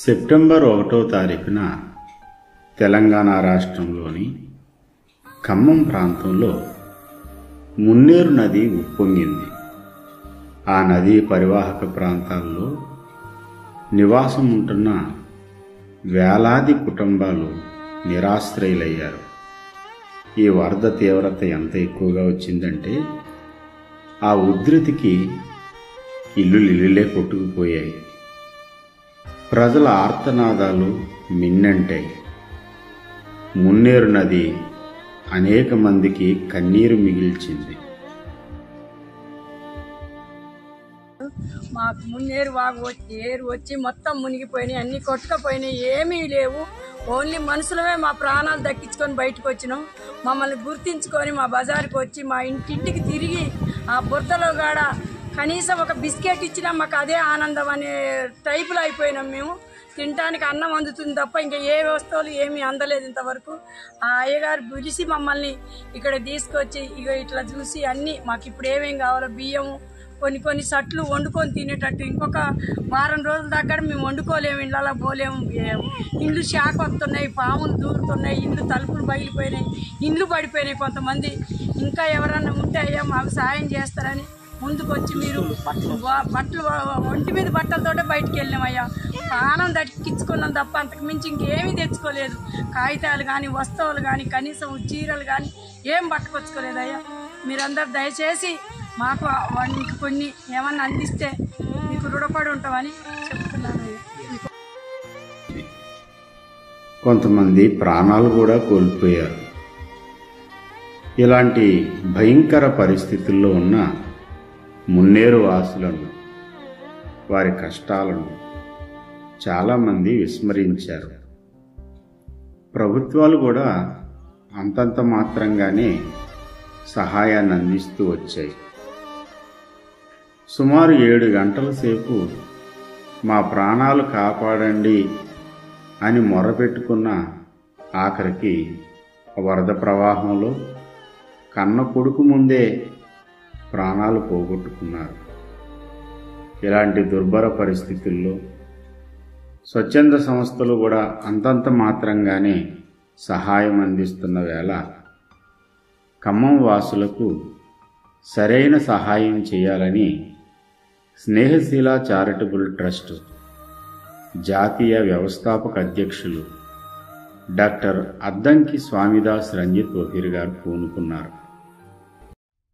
September 1వ తారీఖున తెలంగాణ రాష్ట్రంలోని ఖమ్మం ప్రాంతంలో మున్నేరు నది ఉప్పొంగింది. ఆ నదీ పరివాహక ప్రాంతాల్లో నివాసం ఉంటున్న వేలాది కుటుంబాలు నిరాశ్రయులయ్యారు. ఈ వరద తీవ్రత ఎంత ఎక్కువగా వచ్చిందంటే ఆ ఉధృతికి ఇల్లులే కొట్టుకుపోయాయి. ప్రజల ఆర్తనాదాలు మిన్నంటాయి. మున్నేరు నది అనేక మందికి కన్నీరు మిగిల్చింది. మాకు మున్నేరు వాగు ఏరు వచ్చి మొత్తం మునిగిపోయినాయి, అన్ని కొట్టుకపోయినాయి, ఏమీ లేవు. ఓన్లీ మనుషులమే మా ప్రాణాలు దక్కించుకొని బయటకు వచ్చినాం. మమ్మల్ని గుర్తించుకొని మా బజారుకి వచ్చి మా ఇంటింటికి తిరిగి ఆ బురదలో గాడ కనీసం ఒక బిస్కెట్ ఇచ్చినా మాకు అదే ఆనందం అనే టైపులో అయిపోయినాం. మేము తినడానికి అన్నం అందుతుంది తప్ప ఇంకా ఏ వస్తువులు ఏమీ అందలేదు ఇంతవరకు. ఆ అయ్యగారు పిలిచి మమ్మల్ని ఇక్కడ తీసుకొచ్చి ఇక ఇట్లా చూసి అన్నీ మాకు ఇప్పుడు ఏమేం కావాలో బియ్యము, కొన్ని సట్లు వండుకొని తినేటట్టు ఇంకొక వారం రోజుల దాకా మేము వండుకోలేము, ఇళ్ళలో పోలేము. ఇండ్లు షాక్ వస్తున్నాయి, పాములు దూరుతున్నాయి, ఇండ్లు తలుపులు బయలిపోయినాయి, ఇండ్లు పడిపోయినాయి. కొంతమంది ఇంకా ఎవరన్నా ఉంటే అయ్యా మాకు సాయం చేస్తారని ముందుకొచ్చి మీరు బట్టలు ఒంటి మీద బట్టలతోటే బయటికి వెళ్ళామయ్యా. ప్రాణం దక్కించుకున్నాం తప్ప అంతకు మించి ఇంకేమీ తెచ్చుకోలేదు. కాగితాలు కానీ వస్తువులు కానీ కనీసం చీరలు కానీ ఏం పట్టుకొచ్చుకోలేదయ్యా. మీరందరూ దయచేసి మాకు కొన్ని ఏమన్నా అందిస్తే మీకు రుణపడి ఉంటామని చెప్తున్నాను. కొంతమంది ప్రాణాలు కూడా కోల్పోయారు. ఇలాంటి భయంకర పరిస్థితుల్లో ఉన్న మున్నేరు వాసులను, వారి కష్టాలను చాలామంది విస్మరించారు. ప్రభుత్వాలు కూడా అంతంత మాత్రంగానే సహాయాన్ని అందిస్తూ వచ్చాయి. సుమారు 7 గంటల సేపు మా ప్రాణాలు కాపాడండి అని మొరపెట్టుకున్న ఆఖరికి వరద ప్రవాహంలో కన్న కొడుకు ముందే ప్రాణాలు పోగొట్టుకున్నారు. ఇలాంటి దుర్భర పరిస్థితుల్లో స్వచ్ఛంద సంస్థలు కూడా అంతంత మాత్రంగానే సహాయం అందిస్తున్న వేళ ఖమ్మం వాసులకు సరైన సహాయం చేయాలని స్నేహశీల చారిటబుల్ ట్రస్ట్ జాతీయ వ్యవస్థాపక అధ్యక్షులు డాక్టర్ అద్దంకి స్వామిదాస్ రంజిత్ వకీర్ గారు పూనుకున్నారు.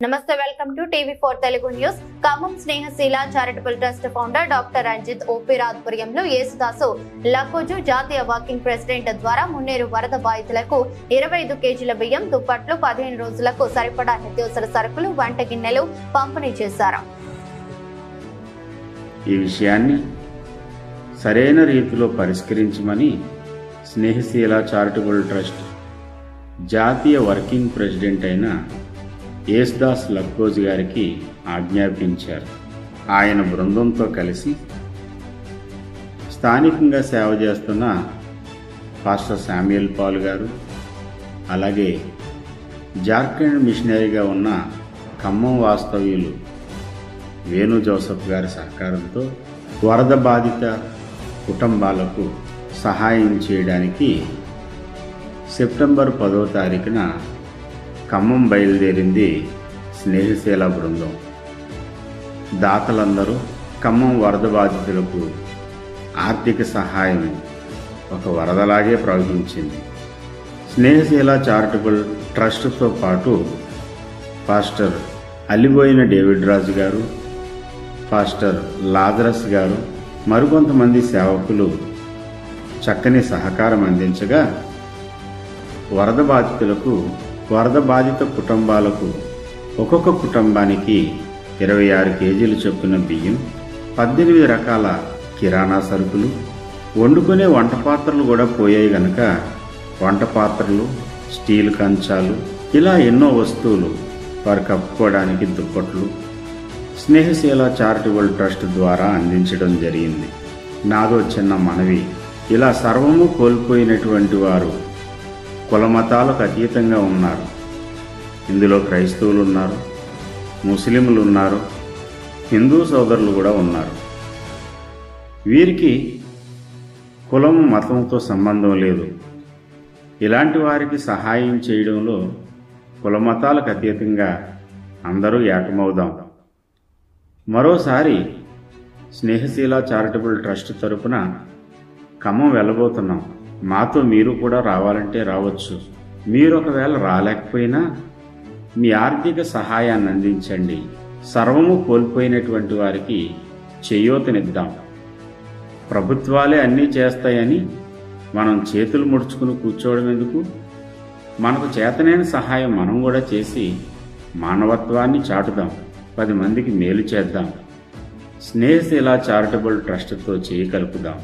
నమస్తే, వెల్కమ్ టు టీవీ4 Telugu news. Khammam Snehasheela charitable trust founder doctor Ranjith Opeer ఆధ్వర్యంలో యేసుదాసు లక్కోజు జాతీయ వర్కింగ్ ప్రెసిడెంట్ ద్వారా మున్నేరు వరద బాధితులకు 25 కేజీల బియ్యం, దుప్పట్లు, 15 రోజులకు సరిపడా నిత్యావసర సరుకులు, వంట గిన్నెలు పంపిణీ చేశారు. ఈ విషయాన్ని సరైన రీతిలో పరిష్కరించమని స్నేహశీల చారిటబుల్ ట్రస్ట్ జాతీయ వర్కింగ్ ప్రెసిడెంట్ అయిన యేసుదాస్ లక్కోజ్ గారికి ఆజ్ఞాపించారు. ఆయన బృందంతో కలిసి స్థానికంగా సేవ చేస్తున్న పాస్టర్ శామ్యూయల్ పాల్ గారు, అలాగే జార్ఖండ్ మిషనరీగా ఉన్న ఖమ్మం వాస్తవ్యులు వేణు జోసఫ్ గారి సహకారంతో వరద బాధిత కుటుంబాలకు సహాయం చేయడానికి సెప్టెంబర్ 10వ తారీఖున ఖమ్మం బయలుదేరింది స్నేహశీల బృందం. దాతలందరూ ఖమ్మం వరద బాధితులకు ఆర్థిక సహాయం ఒక వరదలాగే ప్రవహించింది. స్నేహశీల చారిటబుల్ ట్రస్ట్తో పాటు పాస్టర్ అలిబోయిన డేవిడ్ రాజు గారు, పాస్టర్ లాజరస్ గారు, మరికొంతమంది సేవకులు చక్కని సహకారం అందించగా వరద బాధితులకు, వరద బాధిత కుటుంబాలకు ఒక్కొక్క కుటుంబానికి 26 కేజీలు చొప్పున బియ్యం, 18 రకాల కిరాణా సరుకులు, వండుకునే వంట పాత్రలు కూడా పోయాయి గనక వంట పాత్రలు, స్టీల్ కంచాలు, ఇలా ఎన్నో వస్తువులు వారు కప్పుకోవడానికి దుప్పట్లు స్నేహశీల చారిటబుల్ ట్రస్ట్ ద్వారా అందించడం జరిగింది. నాదో చిన్న మనవి, ఇలా సర్వము కోల్పోయినటువంటి వారు కులమతాలకు అతీతంగా ఉన్నారు. ఇందులో క్రైస్తవులు ఉన్నారు, ముస్లింలు ఉన్నారు, హిందూ సోదరులు కూడా ఉన్నారు. వీరికి కులం మతంతో సంబంధం లేదు. ఇలాంటి వారికి సహాయం చేయడంలో కులమతాలకు అతీతంగా అందరూ ఏకమవుదాం. మరోసారి స్నేహశీల చారిటబుల్ ట్రస్ట్ తరపున ఖమ్మం వెళ్ళబోతున్నాం. మాతో మీరు కూడా రావాలంటే రావచ్చు. మీరు ఒకవేళ రాలేకపోయినా మీ ఆర్థిక సహాయాన్ని అందించండి. సర్వము కోల్పోయినటువంటి వారికి చేయూతనిద్దాం. ప్రభుత్వాలే అన్నీ చేస్తాయని మనం చేతులు ముడుచుకుని కూర్చోవడం ఎందుకు? మనకు చేతనైన సహాయం మనం కూడా చేసి మానవత్వాన్ని చాటుదాం. 10 మందికి మేలు చేద్దాం. స్నేహశీల చారిటబుల్ ట్రస్ట్తో చేయి కలుపుదాం.